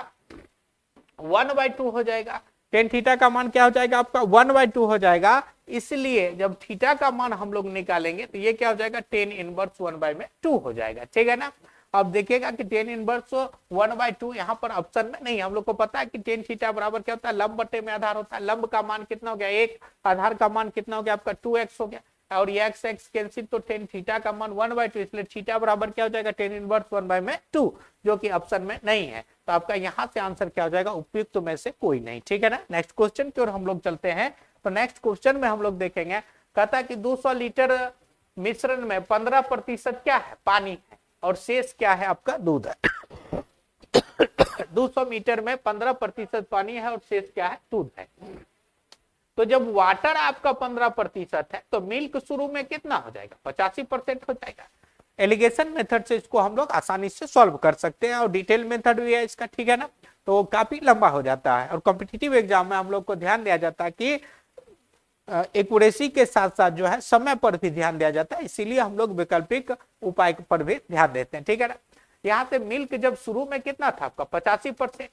Speaker 1: 1/2 हो जाएगा। टेन थीटा का मान क्या हो जाएगा आपका 1/2 हो जाएगा। इसलिए जब थीटा का मान हम लोग निकालेंगे तो ये क्या हो जाएगा टेन इनवर्स 1/2 हो जाएगा। ठीक है ना। अब देखिएगा कि टेन इनवर्स 1/2 यहाँ पर ऑप्शन में नहीं। हम लोग को पता है कि टेन थीटा बराबर क्या होता है लंब बटे में आधार होता है। लंब का मान कितना हो गया 1, आधार का मान कितना हो गया आपका 2x हो गया और ये x कैंसिल, तो टेन थीटा का मान 1/2, इसलिए थीटा बराबर क्या हो जाएगा टेन इनवर्स 1/2, जो कि ऑप्शन में नहीं है। तो आपका यहां से आंसर क्या हो जाएगा उपयुक्त में से कोई नहीं। ठीक है ना। नेक्स्ट क्वेश्चन की ओर हम लोग चलते हैं। तो नेक्स्ट क्वेश्चन में हम लोग देखेंगे, कहता है कि 200 लीटर मिश्रण में 15% क्या है पानी है और शेष क्या है आपका दूध है। 200 मीटर में 15% पानी है और शेष क्या है दूध है। तो जब वाटर आपका 15% है तो मिल्क शुरू में कितना हो जाएगा 85% हो जाएगा। एलिगेशन मेथड से इसको हम लोग आसानी से सॉल्व कर सकते हैं और डिटेल मेथड भी है इसका। ठीक है ना। तो काफी लंबा हो जाता है और कॉम्पिटिटिव एग्जाम में हम लोग को ध्यान दिया जाता है कि एक्यूरेसी के साथ साथ जो है समय पर भी ध्यान दिया जाता है, इसीलिए हम लोग वैकल्पिक उपाय पर भी ध्यान देते हैं। ठीक है ना। यहाँ से मिल्क जब शुरू में कितना था आपका 85%,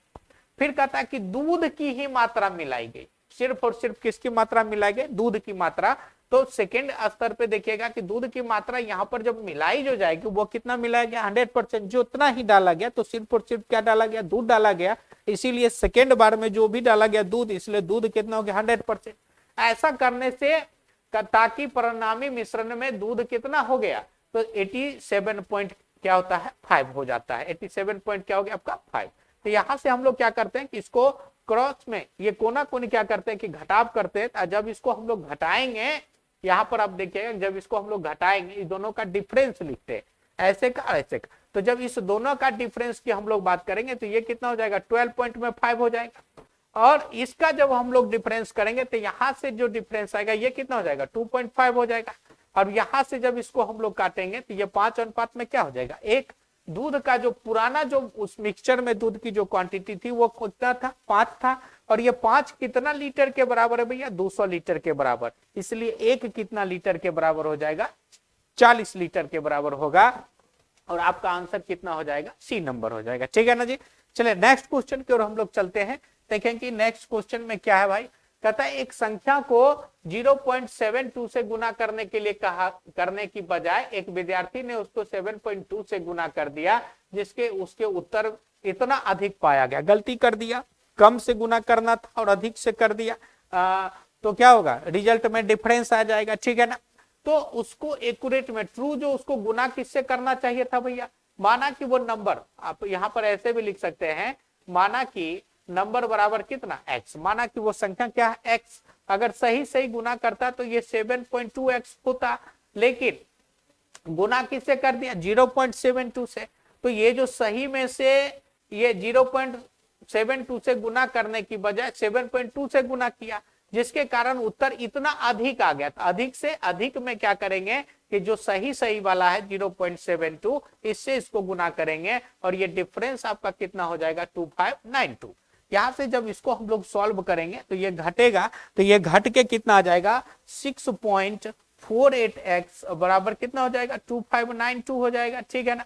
Speaker 1: फिर कहता है कि दूध की ही मात्रा मिलाई गई, सिर्फ और सिर्फ किसकी मात्रा मिलाई गई दूध की मात्रा। तो सेकेंड स्तर पे देखिएगा कि दूध की मात्रा यहाँ पर जब मिलाई जो जाएगी वो कितना मिलाया गया 100%, जो उतना ही डाला गया। तो सिर्फ और सिर्फ क्या डाला गया दूध डाला गया, इसीलिए सेकेंड बार में जो भी डाला गया दूध, इसलिए दूध कितना हो गया 100%। ऐसा करने से ताकि परिणामी मिश्रण में दूध कितना हो गया तो 87 पॉइंट क्या होता है 5 हो जाता है। 87 पॉइंट क्या हो गया आपका 5। तो यहां से हम लोग क्या करते हैं कि इसको क्रॉस में ये कोना कोनी क्या करते हैं कि घटाव करते हैं। जब इसको हम लोग घटाएंगे, यहाँ पर आप देखिएगा जब इसको हम लोग घटाएंगे इस दोनों का डिफरेंस लिखते हैं, ऐसे का ऐसे का। तो जब इस दोनों का डिफरेंस की हम लोग बात करेंगे तो ये कितना हो जाएगा 12 पॉइंट में 5 हो जाएगा। और इसका जब हम लोग डिफरेंस करेंगे तो यहां से जो डिफरेंस आएगा ये कितना हो जाएगा 2.5 हो जाएगा। और यहां से जब इसको हम लोग काटेंगे तो ये 5 अनुपात में क्या हो जाएगा 1। दूध का जो पुराना जो उस मिक्सचर में दूध की जो क्वांटिटी थी वो कितना था 5 था। और ये 5 कितना लीटर के बराबर है भैया 200 लीटर के बराबर, इसलिए 1 कितना लीटर के बराबर हो जाएगा 40 लीटर के बराबर होगा। और आपका आंसर कितना हो जाएगा सी नंबर हो जाएगा। ठीक है ना जी। चलिए नेक्स्ट क्वेश्चन की ओर हम लोग चलते हैं। देखें कि नेक्स्ट क्वेश्चन में क्या है भाई। कहता है एक संख्या को 0.72 से गुना करने के लिए कहा, करने की बजाय एक विद्यार्थी ने उसको 7.2 से गुना कर दिया, जिसके उसके उत्तर इतना अधिक पाया गया। गलती कर दिया कम से गुना करना था और अधिक से कर दिया तो क्या होगा, रिजल्ट में डिफरेंस आ जाएगा, ठीक है ना। तो उसको एक्यूरेट में ट्रू जो उसको गुना किससे करना चाहिए था भैया, माना कि वो नंबर, आप यहाँ पर ऐसे भी लिख सकते हैं, माना कि नंबर बराबर कितना x, माना कि वो संख्या क्या है x, अगर सही सही गुना करता तो ये 7.2x होता, लेकिन गुना किससे कर दिया 0.72 से, तो ये जो सही में से ये 0.72 से गुना करने की बजाय 7.2 से गुना किया, जिसके कारण उत्तर इतना अधिक आ गया था। अधिक से अधिक में क्या करेंगे कि जो सही सही वाला है 0.72 इससे इसको गुना करेंगे और ये डिफरेंस आपका कितना हो जाएगा 2592। यहां से जब इसको हम लोग सॉल्व करेंगे तो ये घटेगा, तो ये घट के कितना आ जाएगा 6.48x बराबर कितना हो जाएगा 2592 हो जाएगा, ठीक है ना।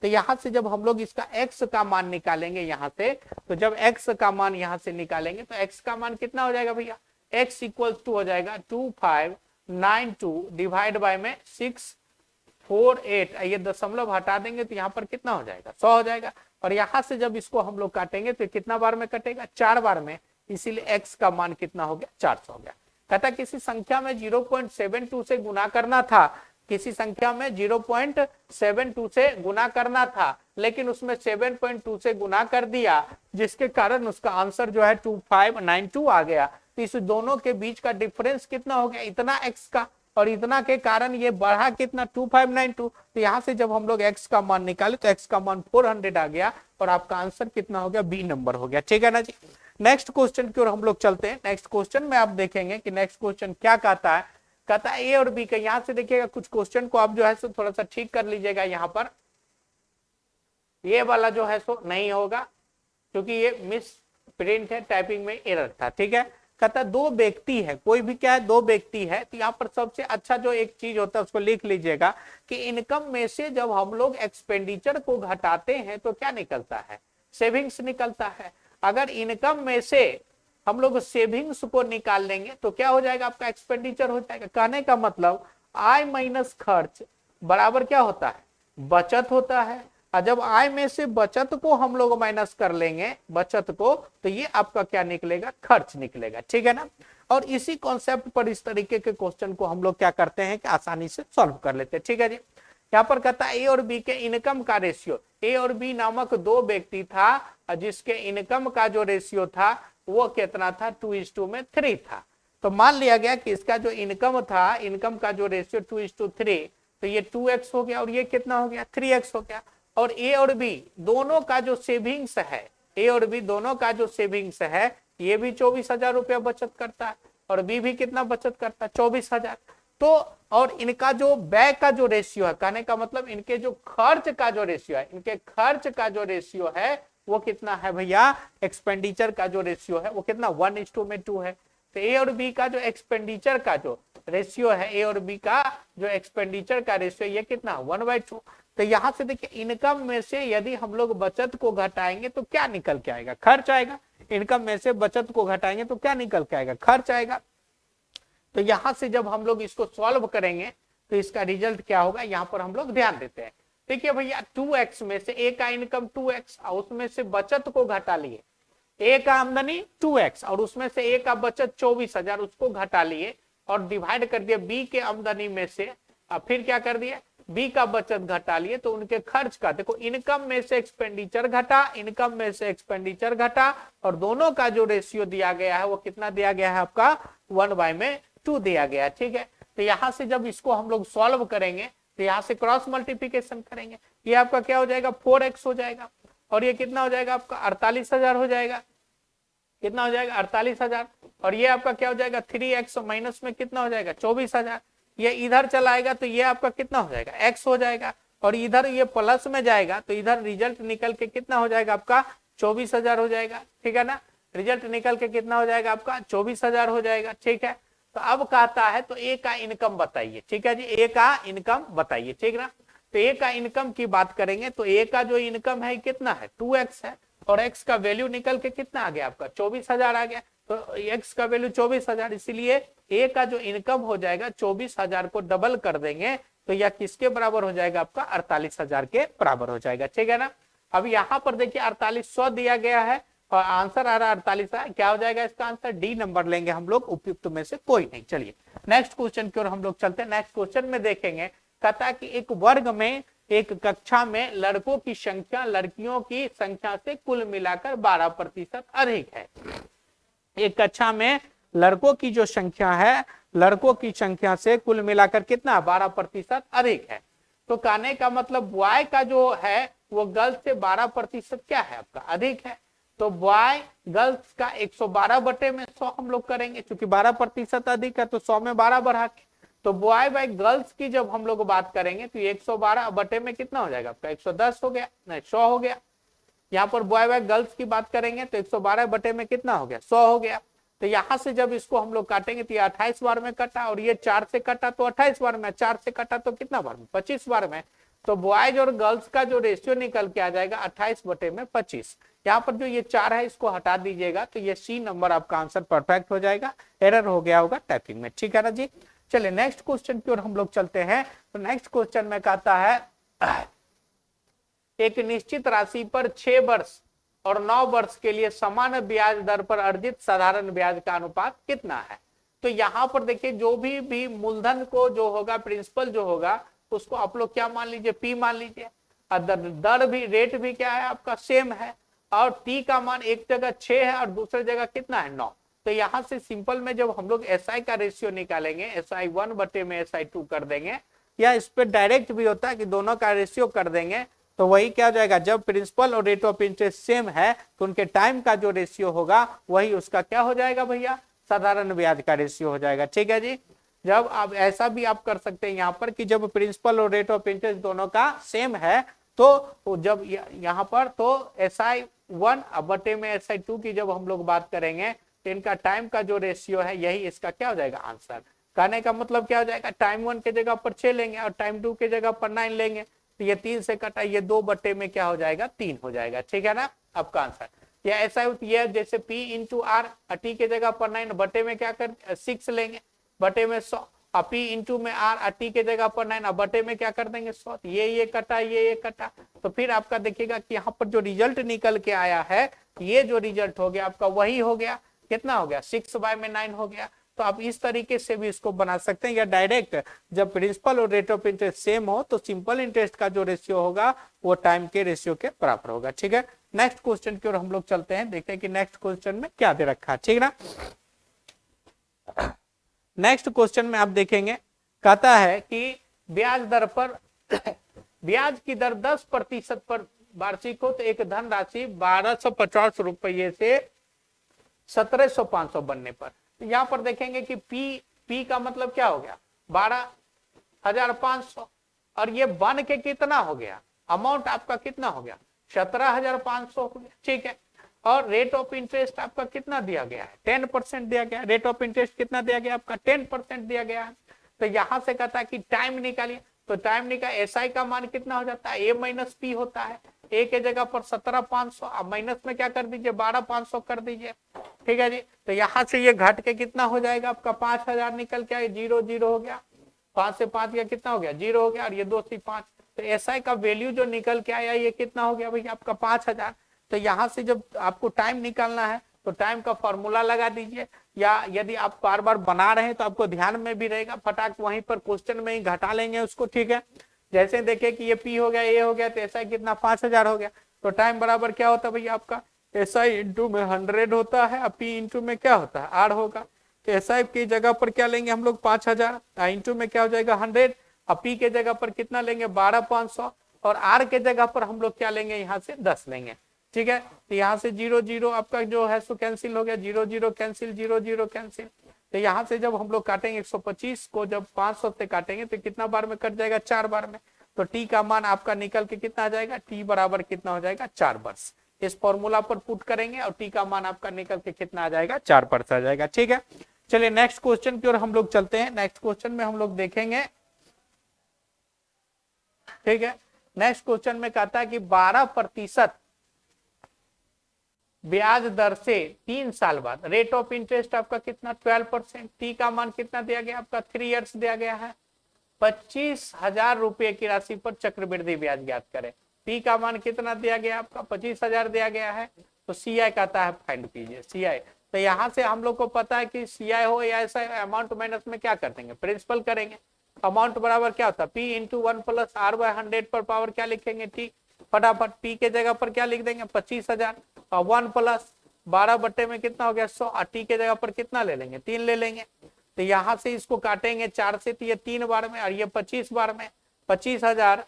Speaker 1: तो यहां से जब हम लोग इसका x का मान निकालेंगे यहां से, तो जब x का मान यहां से निकालेंगे तो x का मान कितना हो जाएगा भैया, x इक्वल्स टू हो जाएगा 2592 डिवाइड बाय में 648, ये दशमलव हटा देंगे तो यहाँ पर कितना हो जाएगा 100 हो जाएगा, और यहां से जब इसको हम लोग काटेंगे तो कितना बार में कटेगा 4 बार में, इसीलिए x का मान कितना हो गया 400 हो गया। कहता किसी संख्या में 0.72 से गुना करना था, किसी संख्या में 0.72 से गुना करना था, लेकिन उसमें 7.2 से गुना कर दिया, जिसके कारण उसका आंसर जो है 2592 आ गया। तो इस दोनों के बीच का डिफरेंस कितना हो गया, इतना x का, और इतना के कारण ये बढ़ा कितना 2592। तो यहां से जब हम लोग x का मान निकाले तो x का मान 400 आ गया और आपका आंसर कितना हो गया, बी नंबर हो गया, ठीक है ना जी। नेक्स्ट क्वेश्चन की ओर हम लोग चलते हैं। नेक्स्ट क्वेश्चन में आप देखेंगे कि नेक्स्ट क्वेश्चन क्या कहता है, कहता है ए और बी का। यहां से देखिएगा कुछ क्वेश्चन को आप जो है सो थोड़ा सा ठीक कर लीजिएगा, यहाँ पर ये वाला जो है सो नहीं होगा क्योंकि ये मिस प्रिंट है, टाइपिंग में एरर था, ठीक है। कहता है दो व्यक्ति है, कोई भी क्या है दो व्यक्ति है, तो यहाँ पर सबसे अच्छा जो एक चीज होता है उसको लिख लीजिएगा कि इनकम में से जब हम लोग एक्सपेंडिचर को घटाते हैं तो क्या निकलता है, सेविंग्स निकलता है। अगर इनकम में से हम लोग सेविंग्स को निकाल लेंगे तो क्या हो जाएगा, आपका एक्सपेंडिचर हो जाएगा। कहने का मतलब आय माइनस खर्च बराबर क्या होता है, बचत होता है। और जब आय में से बचत को हम लोग माइनस कर लेंगे, बचत को, तो ये आपका क्या निकलेगा, खर्च निकलेगा, ठीक है ना। और इसी कॉन्सेप्ट पर इस तरीके के क्वेश्चन को हम लोग क्या करते हैं कि आसानी से सॉल्व कर लेते हैं, ठीक है जी। यहाँ पर कहता है ए और बी के इनकम का रेशियो, ए और बी नामक दो व्यक्ति था जिसके इनकम का जो रेशियो था वो कितना था 2:3 में 3 था। तो मान लिया गया कि इसका जो इनकम था, इनकम का जो रेशियो 2:3, तो ये 2x हो गया और ये कितना हो गया 3x हो गया। और ए और बी दोनों का जो सेविंग्स है, ए और बी दोनों का जो सेविंग्स है, ये भी 24,000 रुपया बचत करता है और बी भी कितना बचत करता है 24,000। तो और इनका जो व्यय का जो रेशियो है, कहने का मतलब इनके जो खर्च का जो रेशियो है, इनके खर्च का जो रेशियो है वो कितना है भैया, एक्सपेंडिचर का जो रेशियो है वो कितना 1:2 है। तो ए और बी का जो एक्सपेंडिचर का जो रेशियो है, ए और बी का जो एक्सपेंडिचर का रेशियो ये कितना 1/2। तो यहां से देखिए इनकम में से यदि हम लोग बचत को घटाएंगे तो क्या निकल के आएगा, खर्च आएगा। इनकम में से बचत को घटाएंगे तो क्या निकल के आएगा, खर्च आएगा। तो यहां से जब हम लोग इसको सॉल्व करेंगे तो इसका रिजल्ट क्या होगा, यहाँ पर हम लोग ध्यान देते हैं। देखिए भैया 2x में से ए का इनकम 2x और उसमें से बचत को घटा लिए, ए का आमदनी 2x और उसमें से ए का बचत 24,000 उसको घटा लिए और डिवाइड कर दिया बी के आमदनी में से, फिर क्या कर दिया बी का बचत घटा लिए, तो उनके खर्च का देखो इनकम में से एक्सपेंडिचर घटा, इनकम में से एक्सपेंडिचर घटा और दोनों का जो रेशियो दिया गया है वो कितना दिया गया है आपका 1/2 दिया गया, ठीक है। तो यहां से जब इसको हम लोग सॉल्व करेंगे तो यहां से क्रॉस मल्टीप्लीकेशन करेंगे, ये आपका क्या हो जाएगा 4x हो जाएगा और ये कितना हो जाएगा आपका 48,000 हो जाएगा, कितना हो जाएगा 48,000। और ये आपका क्या हो जाएगा 3x माइनस में कितना हो जाएगा 24,000। ये इधर चलाएगा तो ये आपका कितना हो जाएगा x हो जाएगा और इधर ये प्लस में जाएगा तो इधर रिजल्ट निकल के कितना हो जाएगा आपका 24,000 हो जाएगा, ठीक है ना। रिजल्ट निकल के कितना हो जाएगा आपका 24,000 हो जाएगा, ठीक है। तो अब कहता है तो ए का इनकम बताइए, ठीक है जी, ए का इनकम बताइए, ठीक ना। तो ए का इनकम की बात करेंगे तो ए का जो इनकम है कितना है 2x है और x का वैल्यू निकल के कितना आ गया आपका 24,000 आ गया। तो x का वैल्यू 24,000, इसीलिए ए का जो इनकम हो जाएगा 24,000 को डबल कर देंगे तो यह किसके बराबर हो जाएगा आपका 48,000 के बराबर हो जाएगा, ठीक है ना। अब यहाँ पर देखिए 4800 दिया गया है और आंसर आ रहा 48 है। क्या हो जाएगा इसका आंसर? डी नंबर लेंगे हम लोग, उपयुक्त में से कोई नहीं। चलिए नेक्स्ट क्वेश्चन की ओर हम लोग चलते हैं। नेक्स्ट क्वेश्चन में देखेंगे, कहता है कि एक वर्ग में, एक कक्षा में लड़कों की संख्या लड़कियों की संख्या से कुल मिलाकर 12% अधिक है। एक कक्षा में लड़कों की जो संख्या है, लड़कों की संख्या से कुल मिलाकर कितना? 12% अधिक है। तो कहने का मतलब बॉय का जो है वो गर्ल्स से 12% क्या है आपका? अधिक है। तो बॉय गर्ल्स का 112 बटे में 100 हम लोग करेंगे, क्योंकि 12% अधिक है तो 100 में 12 बढ़ा के। तो बॉय बाय गर्ल्स की जब हम लोग बात करेंगे तो 112 बटे में कितना हो जाएगा आपका? 110 हो गया, नहीं 100 हो गया। यहाँ पर बॉय बाय गर्ल्स की बात करेंगे तो 112 बटे में कितना हो गया? 100 हो गया। तो यहाँ से जब इसको हम लोग काटेंगे तो ये 28 बार में कटा, और ये 4 से कटा तो 28 बार में, 4 से कटा तो कितना बार में? 25 बार में। तो बॉयज और गर्ल्स का जो रेशियो निकल के आ जाएगा 28 बटे में 25। यहाँ पर जो ये 4 है इसको हटा दीजिएगा तो ये सी नंबर आपका आंसर परफेक्ट हो जाएगा। एरर हो गया होगा टाइपिंग में, ठीक है ना जी। चलिए नेक्स्ट क्वेश्चन की ओर हम लोग चलते हैं। तो नेक्स्ट क्वेश्चन में कहता है, एक निश्चित राशि पर 6 वर्ष और 9 वर्ष के लिए समान ब्याज दर पर अर्जित साधारण ब्याज का अनुपात कितना है? तो यहाँ पर देखिए, जो भी मूलधन को जो होगा, प्रिंसिपल जो होगा, उसको आप लोग क्या मान लीजिए? पी मान लीजिए। दर भी, रेट भी क्या है आपका? सेम है। और टी का मान एक जगह 6 है और दूसरी जगह कितना है? 9। तो यहाँ से सिंपल में जब हम लोग एसआई का रेशियो निकालेंगे, SI1 बटे में SI2 कर देंगे, या इस पे डायरेक्ट भी होता है कि दोनों का रेशियो कर देंगे, तो वही क्या हो जाएगा? जब प्रिंसिपल और रेट ऑफ इंटरेस्ट सेम है तो उनके टाइम का जो रेशियो होगा वही उसका क्या हो जाएगा भैया? साधारण ब्याज का रेशियो हो जाएगा, ठीक है जी। जब आप ऐसा भी आप कर सकते हैं यहाँ पर कि जब प्रिंसिपल और रेट ऑफ इंटरेस्ट दोनों का सेम है तो जब यहाँ पर तो SI1 बटे में SI2 की जब हम लोग बात करेंगे तो इनका टाइम का जो रेशियो है यही इसका क्या हो जाएगा? आंसर। कहने का मतलब क्या हो जाएगा? टाइम 1 के जगह पर 6 लेंगे और टाइम 2 के जगह पर 9 लेंगे, तो ये 3 से कटा, ये 2 बटे में क्या हो जाएगा? 3 हो जाएगा, ठीक है ना आपका आंसर। या ऐसा ये जैसे P इंटू आर, टी के जगह पर 9 बटे में क्या कर 6 लेंगे, बटे में 100, और P इंटू में आर, टी के जगह पर 9 बटे में क्या कर देंगे? 100। ये कटा, ये कटा, तो फिर आपका देखिएगा कि यहाँ पर जो रिजल्ट निकल के आया है, ये जो रिजल्ट हो गया आपका वही हो गया। कितना हो गया? 6/9 हो गया। तो आप इस तरीके से भी इसको बना सकते हैं, या डायरेक्ट जब प्रिंसिपल और रेट ऑफ इंटरेस्ट सेम हो तो सिंपल इंटरेस्ट का जो रेशियो होगा वो टाइम के रेशियो के बराबर होगा, ठीक है। नेक्स्ट क्वेश्चन की ओर हम लोग चलते हैं, देखते हैं कि नेक्स्ट क्वेश्चन में क्या दे रखा है, ठीक ना। नेक्स्ट क्वेश्चन में आप देखेंगे, कहता है कि ब्याज दर पर ब्याज की दर 10% पर वार्षिक हो तो एक धनराशि 1250 रुपये से 17,500 बनने पर, तो यहाँ पर देखेंगे कि पी का मतलब क्या हो गया? 12,500, और ये बन के कितना हो गया? अमाउंट आपका कितना हो गया? 17,500 हो गया, ठीक है। और रेट ऑफ इंटरेस्ट आपका कितना दिया गया है? 10% दिया गया। रेट ऑफ इंटरेस्ट कितना दिया गया आपका? 10% दिया गया है। तो यहां से कहता है कि टाइम निकालिए, तो टाइम निकाल एसआई का मान कितना हो जाता है? ए माइनस पी होता है। ए के जगह पर 17,500, अब माइनस में क्या कर दीजिए? 12,500 कर दीजिए, ठीक है जी। तो यहाँ से ये घट के कितना हो जाएगा आपका? 5,000 निकल के आए, 0 0 हो गया। 5 से 5 गया, कितना हो गया? 0 हो गया, और ये 2 से 5, तो एसआई का वैल्यू जो निकल के आया ये कितना हो गया भैया आपका? 5,000। तो यहाँ से जब आपको टाइम निकालना है तो टाइम का फॉर्मूला लगा दीजिए, या यदि आप बार बार बना रहे हैं तो आपको ध्यान में भी रहेगा, फटाक वहीं पर क्वेश्चन में ही घटा लेंगे उसको, ठीक है। जैसे देखे कि ये पी हो गया, ए हो गया, तो एसआई कितना? 5,000 हो गया। तो टाइम बराबर क्या होता है भैया आपका? एसआई इंटू में 100 होता है, पी इंटू में क्या होता है? आर होगा। तो एसआई की जगह पर क्या लेंगे हम लोग? 5,000, इंटू में क्या हो जाएगा? 100, और पी के जगह पर कितना लेंगे? 12,500, और आर के जगह पर हम लोग क्या लेंगे? यहाँ से 10 लेंगे, ठीक है। तो यहाँ से 0 0 आपका जो है सो कैंसिल हो गया, 0 0 कैंसिल, 0 0 कैंसिल। तो यहाँ से जब हम लोग काटेंगे 125 को जब 500 से काटेंगे तो कितना बार में कट जाएगा? 4 बार में। तो टी का मान आपका निकल के कितना आ जाएगा? टी बराबर कितना हो जाएगा? 4 वर्ष। इस फॉर्मूला पर पुट करेंगे और टी का मान आपका निकल के कितना आ जाएगा? 4 वर्ष आ जाएगा, ठीक है। चलिए नेक्स्ट क्वेश्चन की ओर हम लोग चलते हैं। नेक्स्ट क्वेश्चन में हम लोग देखेंगे, ठीक है। नेक्स्ट क्वेश्चन में कहता है कि 12% ब्याज दर से 3 साल बाद, रेट ऑफ इंटरेस्ट आपका कितना? 12%। टी का मान कितना दिया गया आपका? 3 इयर्स दिया गया है। 25,000 रुपए की राशि पर चक्रवृद्धि ब्याज ज्ञात करें। पी का मान कितना दिया गया आपका? 25,000 दिया गया है। तो सी आई कहता है फाइंड कीजिए सी आई। तो यहाँ से हम लोग को पता है कि सी आई हो या ऐसा अमाउंट माइनस में क्या कर देंगे, प्रिंसिपल करेंगे। अमाउंट बराबर क्या होता है, P into 1 plus R by 100 पर पावर क्या लिखेंगे, टी। फटाफट पी के जगह पर क्या लिख देंगे, 25,000, और 1 प्लस 12 बट्टे में कितना हो गया 100, और टी के जगह पर कितना ले लेंगे, 3 ले लेंगे। तो यहाँ से इसको काटेंगे 4 से, तो ये 3 बार में और ये 25 बार में, 25,000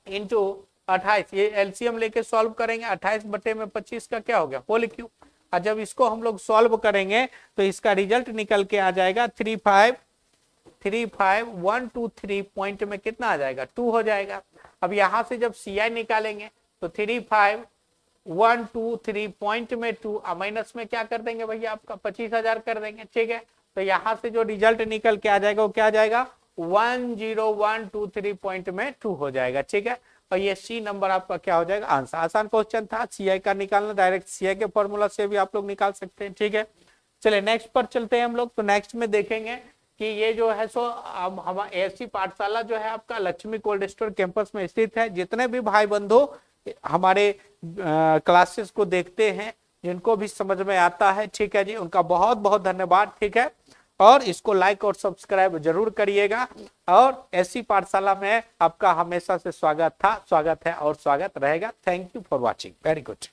Speaker 1: इंटू 28, ये एलसीएम लेके सॉल्व करेंगे। 28 बटे में 25 का क्या हो गया, होल क्यूब। और जब इसको हम लोग सॉल्व करेंगे तो इसका रिजल्ट निकल के आ जाएगा 35123 पॉइंट में कितना आ जाएगा, 2 हो जाएगा। अब यहां से जब सी आई निकालेंगे तो 35123 पॉइंट में 2 माइनस में क्या कर देंगे भैया, आपका 25,000 कर देंगे, ठीक है। तो यहां से जो रिजल्ट निकल के आ जाएगा वो क्या आ जाएगा, 10123 पॉइंट में 2 हो जाएगा, ठीक है। और ये सी नंबर आपका क्या हो जाएगा, आंसर। आसान क्वेश्चन था, सीआई का निकालना, डायरेक्ट सीआई के फॉर्मूला से भी आप लोग निकाल सकते हैं, ठीक है। चलिए नेक्स्ट पर चलते हैं हम लोग। तो नेक्स्ट में देखेंगे कि ये जो है सो हमारा एएससी पाठशाला जो है आपका लक्ष्मी कोल्ड स्टोर कैंपस में स्थित है। जितने भी भाई बंधु हमारे क्लासेस को देखते हैं, जिनको भी समझ में आता है, ठीक है जी, उनका बहुत बहुत धन्यवाद, ठीक है। और इसको लाइक और सब्सक्राइब जरूर करिएगा। और ऐसी पाठशाला में आपका हमेशा से स्वागत था, स्वागत है और स्वागत रहेगा। Thank you for watching, very good.